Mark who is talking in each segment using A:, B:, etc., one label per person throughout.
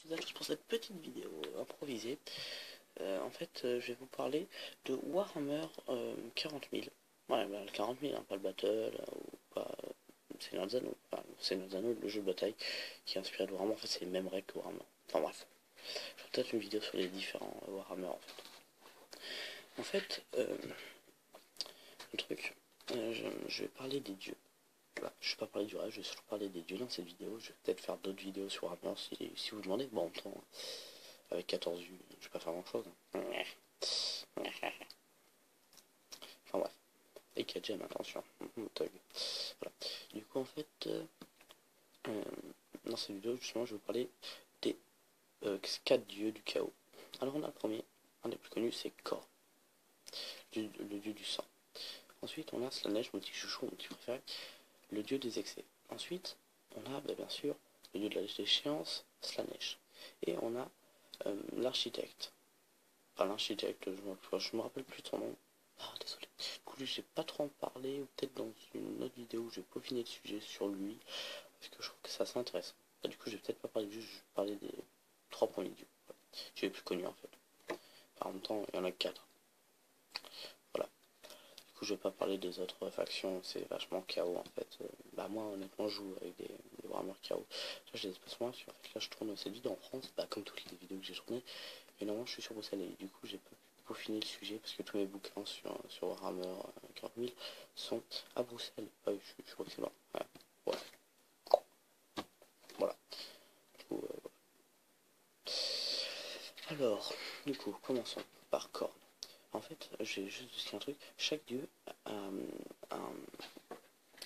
A: toutes et à tous pour cette petite vidéo improvisée. Je vais vous parler de Warhammer 40 000. Ouais, bah, le 40 000, hein, pas le Battle, ou pas Seigneur des Anneaux. Enfin, Seigneur des Anneaux, le jeu de bataille qui est inspiré de Warhammer. En fait, c'est les mêmes règles que Warhammer. Enfin bref, je ferai peut-être une vidéo sur les différents Warhammer en fait. En fait, le truc, je vais parler des dieux. Voilà, je vais pas parler du reste, je vais surtout parler des dieux dans cette vidéo. Je vais peut-être faire d'autres vidéos sur Warhammer si vous demandez. Bon, en même temps, avec 14 vues, je vais pas faire grand chose. Enfin bref. Et 4 gemmes, attention. Voilà. Du coup, en fait, dans cette vidéo, justement, je vais vous parler des 4 dieux du chaos. Alors, on a le premier, un des plus connus, c'est Kor, le dieu du sang. Ensuite, on a Slanesh, mon petit chouchou, mon petit préféré, le dieu des excès. Ensuite, on a, bien sûr, le dieu de la déchéance, Slanesh. Et on a l'architecte. Enfin, l'architecte, je me rappelle plus de son nom. Ah, désolé. Du coup, lui, j'ai pas trop en parler, ou peut-être dans une autre vidéo où je vais peaufiner le sujet sur lui, parce que je trouve que c'est assez intéressant. Du coup, je vais peut-être pas parler du jeu, je vais parler des 3 premiers dieux. Dieux les plus connus, en fait. Enfin, en même temps, il y en a 4. Voilà. Du coup, je vais pas parler des autres factions, c'est vachement chaos, en fait. Bah, moi, honnêtement, je joue avec des Warhammer chaos. Là, j'ai des espaces moins, parce qu'en fait, là, je tourne cette vidéo en France, bah, comme toutes les vidéos que j'ai tournées. Et normalement, je suis sur Bruxelles, et du coup, j'ai pas peaufiner le sujet parce que tous mes bouquins sur Warhammer 40 000 sont à Bruxelles. Ah oui, je crois que c'est bon. Ouais. Voilà. Du coup, alors, du coup, commençons par Korn. En fait, j'ai juste dit un truc. Chaque dieu a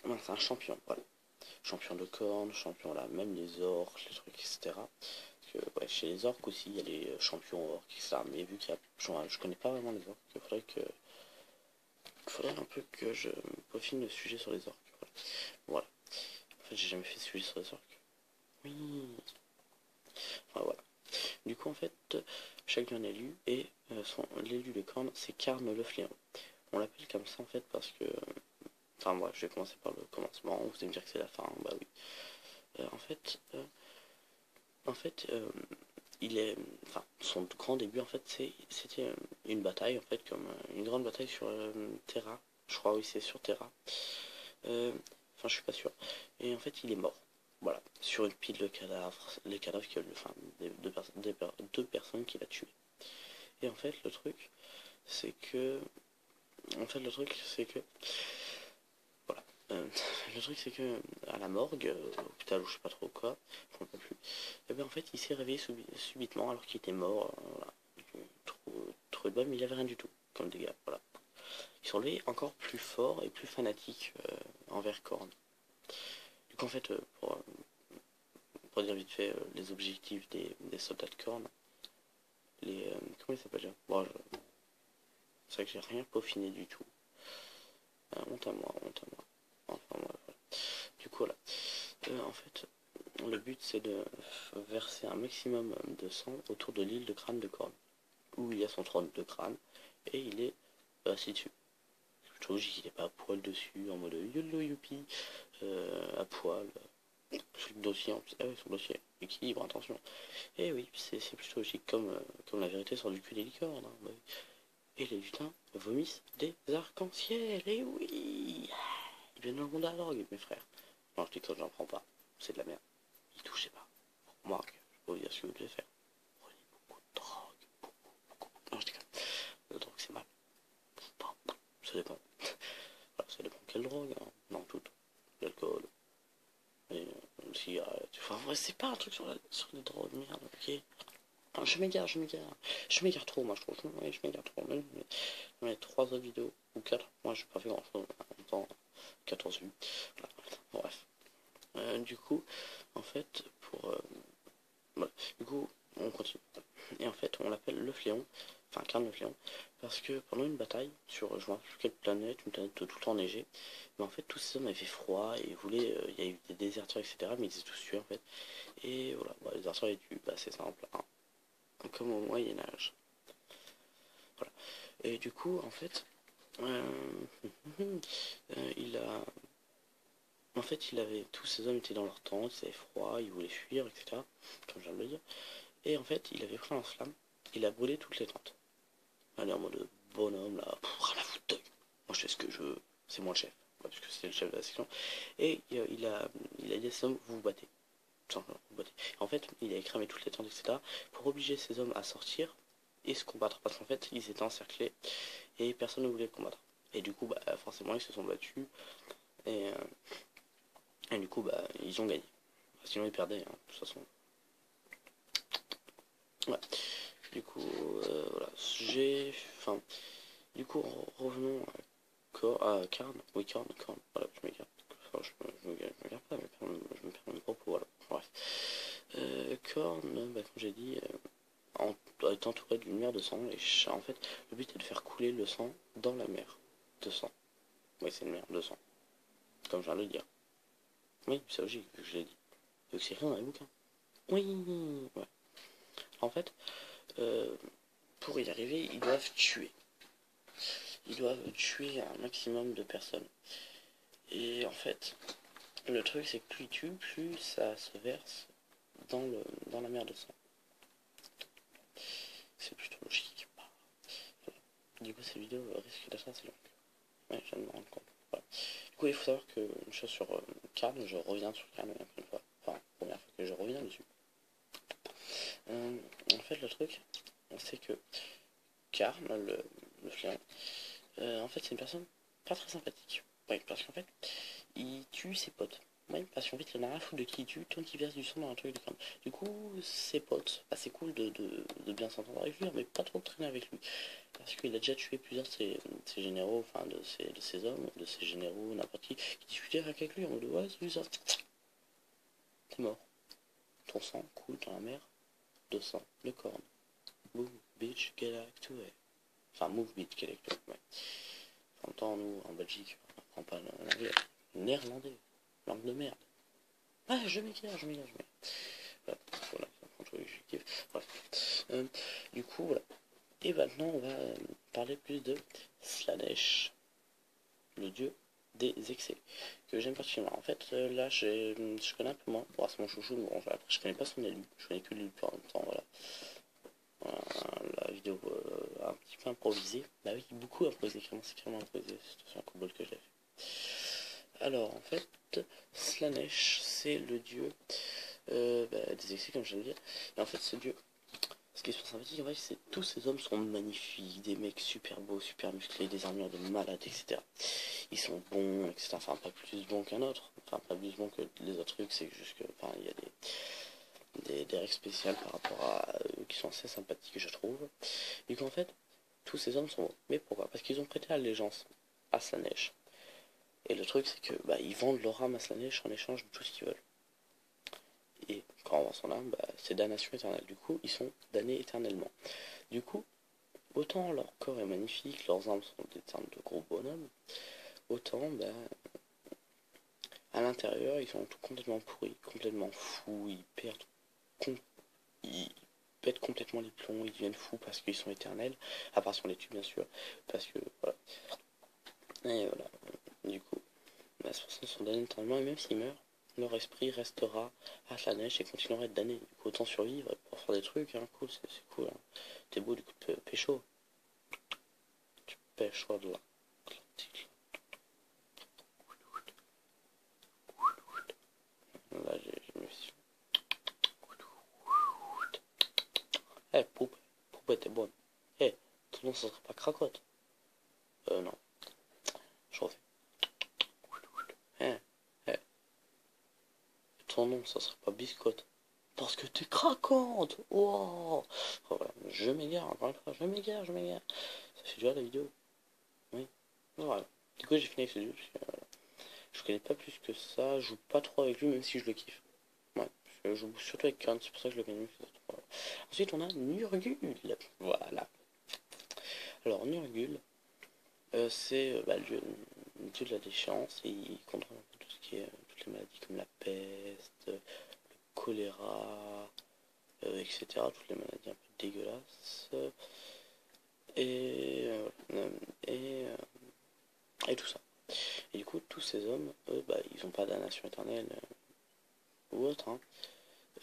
A: un champion. Voilà. Champion de cornes, champion là, même les orques, les trucs, etc. Parce que, ouais, chez les orques aussi, il y a les champions orques, etc. Mais vu qu'il y a, je connais pas vraiment les orques, il faudrait un peu que je peaufine le sujet sur les orques. Voilà. En fait, j'ai jamais fait de sujet sur les orques. Oui. Enfin, voilà. Du coup, en fait, chacun élu, et l'élu de cornes, c'est Karn le Fléau. On l'appelle comme ça, en fait, parce que... Enfin, moi, je vais commencer par le commencement. Vous allez me dire que c'est la fin. Bah oui. En fait, il est... Enfin, son grand début, en fait, c'était une bataille, en fait, comme une grande bataille sur Terra. Je crois, oui, c'est sur Terra. Enfin, je suis pas sûr. Et en fait, il est mort. Voilà, sur une pile de cadavres, les cadavres qui enfin, deux personnes qu'il a tuées. Et en fait, le truc, c'est que, voilà, le truc, c'est que à la morgue, à l'hôpital ou je sais pas trop quoi, je ne sais plus. Et bien en fait, il s'est réveillé subitement alors qu'il était mort. Voilà, trop de bas, mais il avait rien du tout comme dégâts. Voilà, ils sont levés encore plus forts et plus fanatiques envers Korn. Du coup, en fait, pour dire vite fait les objectifs des soldats de Korn, comment ils s'appellent déjà? Bon, c'est vrai que j'ai rien peaufiné du tout. Honte à moi, honte à moi. Enfin, moi, voilà. Du coup, voilà. En fait, le but c'est de verser un maximum de sang autour de l'île de crâne de Korn, où il y a son trône de crâne, et il est assis dessus. C'est plutôt logique, il n'est pas à poil dessus, en mode yolo youpi, à poil. Son dossier, son dossier équilibre, attention. Et oui, c'est plutôt logique, comme la vérité sur du cul des licornes. Hein, bah oui. Et les lutins vomissent des arcs-en-ciel, et oui, ils viennent dans le monde à la drogue, mes frères. Non, je dis que j'en prends pas, c'est de la merde. N'y touchez pas. Moi, je peux vous dire ce que vous devez faire. Prenez beaucoup de drogue, beaucoup. Non, je déconne. La drogue, c'est mal. Ça dépend. Voilà, ça dépend quelle drogue. Hein. Non, toute. L'alcool, et une cigarette. Enfin, ouais, c'est pas un truc sur les drogues, merde, ok. Enfin, je m'égare trop, moi, je trouve. Ouais, je m'égare trop. Mais 3 autres vidéos, ou 4, moi, j'ai pas fait grand chose. En même temps, 14 vues. Voilà. Bon, bref. Du coup, en fait, voilà. Du coup, on continue. Et en fait, on l'appelle le fléon, enfin, Karn le fléon, parce que pendant une bataille, sur, je me rappelle plus quelle planète, une planète tout le temps neigée, mais en fait, tous ces hommes avaient froid et voulaient, il y a eu des déserteurs, etc., mais ils étaient tous tués, en fait. Et voilà, bah, les déserteurs étaient tués, bah, c'est simple, hein, comme au Moyen-Âge. Voilà. Et du coup, en fait, euh, il a... En fait, tous ces hommes étaient dans leur tente, ils avaient froid, ils voulaient fuir, etc., comme je viens de le dire. Et en fait, il avait pris un flamme, il a brûlé toutes les tentes. Elle est en mode bonhomme là, rien à foutre. Moi je fais ce que je veux, c'est moi le chef, parce que c'était le chef de la section. Et il a dit à ces hommes, vous vous battez. Tout simplement, vous battez. En fait, il a cramé toutes les tentes, etc. pour obliger ces hommes à sortir et se combattre. Parce qu'en fait, ils étaient encerclés et personne ne voulait combattre. Et du coup, bah, forcément, ils se sont battus. Et, du coup, bah, ils ont gagné. Sinon, ils perdaient, hein, de toute façon. Ouais. Du coup, voilà. Enfin, du coup, revenons à Karn. Oui, Karn. Voilà, je m'égare. Enfin, je m'égare pas, mais je me perds mon propos, voilà. Bref. Korn, bah, comme j'ai dit, est entouré d'une mer de sang. Et en fait, le but est de faire couler le sang dans la mer de sang. Oui, c'est une mer de sang. Comme je viens de le dire. Oui, c'est logique, vu que je l'ai dit. Vu que c'est écrit dans les bouquins. Oui, ouais. En fait, euh, pour y arriver, ils doivent tuer. Ils doivent tuer un maximum de personnes. Et en fait, le truc c'est que plus ils tuent, plus ça se verse dans la mer de sang. C'est plutôt logique. Voilà. Du coup, cette vidéo risque d'être assez longue. Ouais, je viens de me rendre compte. Voilà. Du coup, il faut savoir que une chose sur Karn, je reviens sur Karn une fois. Enfin, première fois que je reviens dessus. En fait, le truc, c'est que Karn, le flic, en fait, c'est une personne pas très sympathique. Oui, parce qu'en fait, il tue ses potes. Oui, parce qu'en fait, il en a rien à foutre de qui il tue tant qu'il verse du sang dans un truc de crâne. Du coup, ses potes, bah, c'est cool de bien s'entendre avec lui, mais pas trop traîner avec lui. Parce qu'il a déjà tué plusieurs de ses généraux, enfin de ses hommes, de ses généraux, n'importe qui discutaient avec lui en mode ouais, c'est ça. T'es mort. Ton sang coule dans la mer de sang, le corne. Move, bitch, get out to it. Enfin, move, bitch, get out to it, ouais. En même temps, nous, en Belgique, on apprend pas l'anglais. Néerlandais. Langue de merde. Ah, je m'égare. Voilà, bref. Du coup, voilà. Et maintenant, on va parler plus de Slanesh, le dieu des excès, que j'aime particulièrement. En fait, là, je connais un peu moins. Bon, c'est mon chouchou, mais bon, après, je connais pas son élu. Je connais que lui depuis en même temps, voilà. La vidéo un petit peu improvisée. Bah oui, beaucoup improvisé, c'est carrément improvisé. C'est un coup de bol que j'ai fait. Alors, en fait, Slanesh, c'est le dieu des excès, comme je viens de dire. Et en fait, ce dieu, ce qui est super sympathique, en fait, c'est que tous ces hommes sont magnifiques, des mecs super beaux, super musclés, des armures de malades, etc. Ils sont bons, etc. Enfin, pas plus bons qu'un autre. Enfin, pas plus bons que les autres trucs, c'est juste que, enfin, il y a des règles spéciales par rapport à eux qui sont assez sympathiques, je trouve. Et qu'en fait, tous ces hommes sont bons. Mais pourquoi? Parce qu'ils ont prêté allégeance à Slanesh. Et le truc, c'est que, bah, ils vendent leur âme à Slanesh en échange de tout ce qu'ils veulent. Et quand on vend son âme, bah, c'est damnation éternelle. Du coup, ils sont damnés éternellement. Du coup, autant leur corps est magnifique, leurs armes sont des armes de gros bonhommes, autant, bah, à l'intérieur, ils sont complètement pourris, complètement fous, ils pètent complètement les plombs, ils deviennent fous parce qu'ils sont éternels, à part si on les tue bien sûr, parce que voilà. Et voilà, du coup, bah, c'est pour ça qu'ils sont damnés éternellement, et même s'ils meurent, leur esprit restera à la neige et continuera à être damné. Du coup, autant survivre pour faire des trucs, hein, cool, c'est cool. Hein. T'es beau du coup de pécho. Tu pêcheras de l'Atlantique. Là, j'ai mes visions. Eh, poupée, t'es bonne. Eh, ton nom, ça serait pas cracotte. Non, je refais. Eh, eh, ton nom, ça serait pas biscotte. Parce que t'es craquante. Wow. Oh, voilà. Je m'égare, encore une fois, je m'égare. Ça fait déjà la vidéo. Oui. Voilà. Du coup, j'ai fini avec ce jeu, parce que je connais pas plus que ça, je joue pas trop avec lui, même si je le kiffe. Ouais, je joue surtout avec Khan, c'est pour ça que je le connais mieux que les autres. Voilà. Ensuite, on a Nurgle. Voilà. Alors, Nurgle, c'est le dieu de la déchéance et il contrôle un peu tout ce qui est toutes les maladies comme la peste, le choléra, etc. Toutes les maladies un peu dégueulasses et, et, euh, et tout ça. Et du coup, tous ces hommes, eux, bah, ils ont pas damnation éternelle ou autre, hein.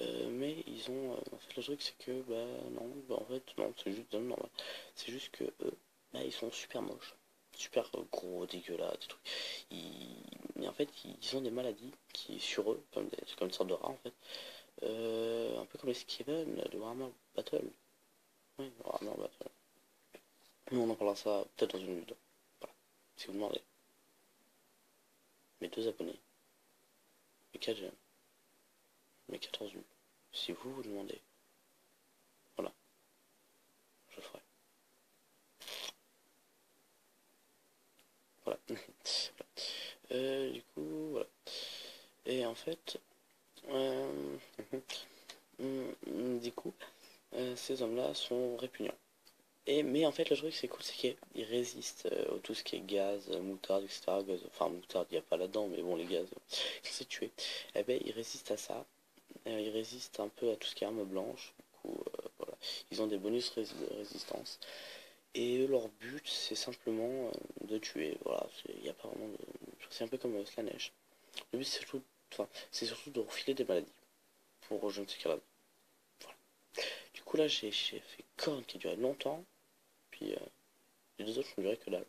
A: Mais ils ont... en fait, le truc, c'est que, bah, non, bah, en fait, non, c'est juste normal. C'est juste que eux, bah, ils sont super moches. Super gros, dégueulasses, des trucs. Mais en fait, ils ont des maladies qui, sur eux, c'est comme une sorte de rat, en fait. Un peu comme les Skaven de Warhammer Battle. Oui, Warhammer Battle. Mais on en parlera ça peut-être dans une vidéo. Voilà. Si vous demandez. Mes 2 abonnés. Mes 4 j'aime. Mes 14 vues. Si vous vous demandez. Voilà. Je le ferai. Voilà. Du coup, voilà. Et en fait, euh, du coup, ces hommes-là sont répugnants. Mais en fait, le truc, c'est cool, c'est qu'ils résistent à tout ce qui est gaz, moutarde, etc. Enfin, moutarde, il n'y a pas là-dedans, mais bon, les gaz, c'est tué. Eh ben, ils résistent à ça. Ils résistent un peu à tout ce qui est arme blanche. Du coup, voilà. Ils ont des bonus de résistance. Et eux, leur but, c'est simplement de tuer. Voilà, il n'y a pas vraiment de... C'est un peu comme Slanesh. Le but, c'est surtout de refiler des maladies. Pour je ne sais quelle raison. Voilà. Du coup, là, j'ai fait Korn qui a duré longtemps. Puis les 2 autres n'ont duré que dalle.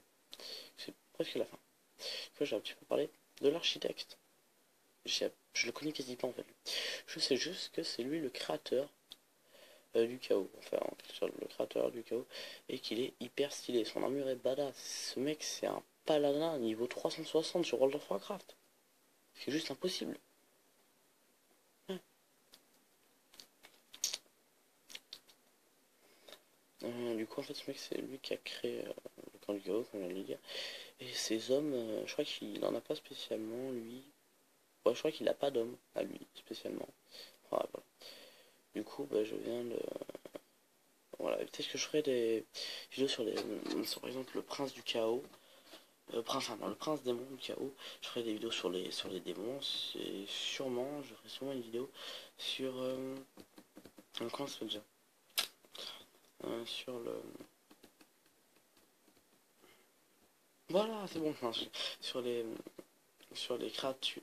A: C'est presque la fin. Du coup, j'ai un petit peu parlé de l'architecte. Je le connais quasi pas en fait. Je sais juste que c'est lui le créateur du chaos. Enfin, le créateur du chaos. Et qu'il est hyper stylé. Son armure est badass. Ce mec, c'est un paladin niveau 360 sur World of Warcraft. C'est juste impossible. Ouais. Du coup, en fait, ce mec, c'est lui qui a créé le camp du chaos, comme on vient de le dire. Et ces hommes, je crois qu'il en a pas spécialement, lui. Ouais, je crois qu'il a pas d'homme à lui, spécialement. Voilà, voilà. Du coup, bah, je viens de... Voilà, peut-être que je ferai des vidéos sur par exemple, le prince du chaos. Enfin, non, le prince démon du chaos. Je ferai des vidéos sur les démons. Et sûrement, je ferai sûrement une vidéo sur... comment ça fait déjà sur le... Voilà, c'est bon. Enfin, sur les... sur les créatures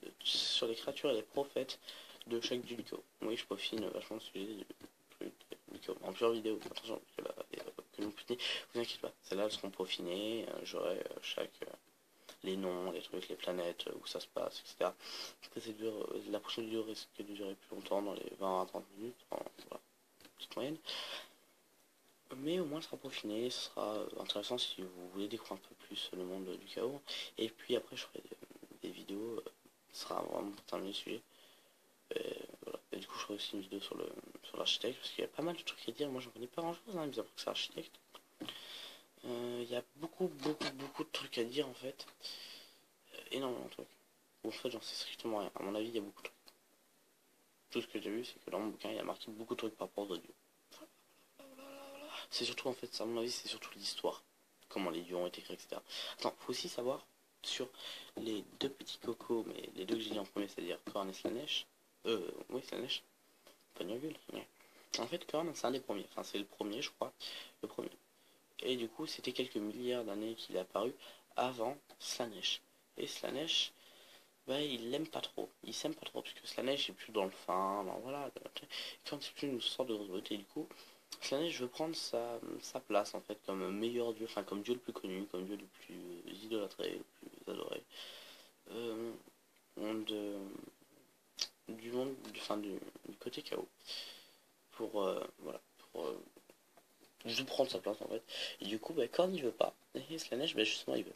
A: et les prophètes de chaque du chaos. Oui, je peaufine vachement le sujet du chaos. En plusieurs vidéos, attention, que vous inquiétez pas, celles-là elles seront peaufinées, j'aurai les noms, les trucs, les planètes, où ça se passe, etc. La prochaine vidéo risque de durer plus longtemps, dans les 20 à 30 minutes, voilà, petite moyenne. Mais au moins, ça sera peaufiné, ce sera intéressant si vous voulez découvrir un peu plus le monde du chaos. Et puis après, je ferai des vidéos, ce sera vraiment pour terminer le sujet. Voilà. Et du coup, je ferai aussi une vidéo sur l'architecte, parce qu'il y a pas mal de trucs à dire. Moi, j'en connais pas grand chose, hein, mais que c'est architecte. Il y a beaucoup de trucs à dire en fait. Énormément de trucs. En fait, j'en sais strictement rien. À mon avis, il y a beaucoup de trucs. Tout ce que j'ai vu, c'est que dans mon bouquin, il y a marqué beaucoup de trucs par rapport aux dieux. C'est surtout, en fait, à mon avis, c'est surtout l'histoire. Comment les dieux ont été créés, etc. Attends, faut aussi savoir sur les 2 petits cocos, mais les 2 que j'ai dit en premier, c'est-à-dire Korn et Slanesh. Oui, Slanesh. Pas de virgule. Ouais. En fait, Korn, c'est un des premiers. Enfin, c'est le premier, je crois. Le premier. Et du coup, c'était quelques milliards d'années qu'il est apparu avant Slanesh. Et Slanesh, bah, il l'aime pas trop. Il s'aime pas trop, parce que Slanesh est plus dans le fin, voilà. Quand c'est plus une sorte de grosse beauté, du coup, Slanesh veut prendre sa place, en fait, comme meilleur dieu, enfin, comme dieu le plus connu, comme dieu le plus idolâtré, le plus adoré. Euh, de, du monde, du côté chaos. Pour, voilà, pour juste prendre sa place, en fait. Et du coup, bah, Korn, il veut pas. Et Slanesh, bah, justement, il veut.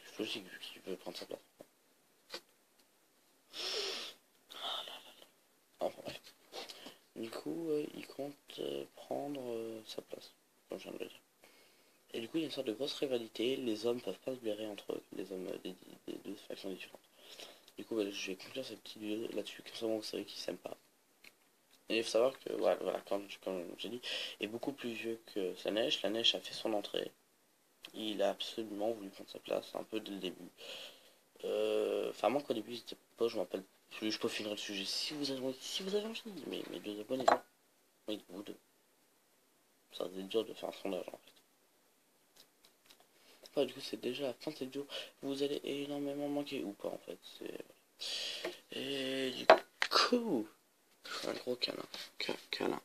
A: C'est logique, vu qu'il veut prendre sa place. Enfin, bref. Du coup, il compte prendre sa place, comme je viens de le dire. Et du coup, il y a une sorte de grosse rivalité. Les hommes peuvent pas se blairer entre eux, les hommes des 2 factions différentes. Du coup, bah, je vais conclure cette petite vidéo là-dessus, comme ça, vous savez qu'ils s'aiment pas. Et il faut savoir que, voilà, comme j'ai dit, est beaucoup plus vieux que Slanesh. Slanesh a fait son entrée. Il a absolument voulu prendre sa place, un peu dès le début. Enfin, moi, qu'au début, c'était pas, je m'en rappelle plus. Je peux finir le sujet si vous avez envie, mais mes 2 abonnés. Oui, vous 2. Ça va être dur de faire un sondage en fait. Enfin, du coup, c'est déjà la fin de cette vidéo. Vous allez énormément manquer, ou pas en fait. Et du coup, Un gros câlin.
B: Câlin.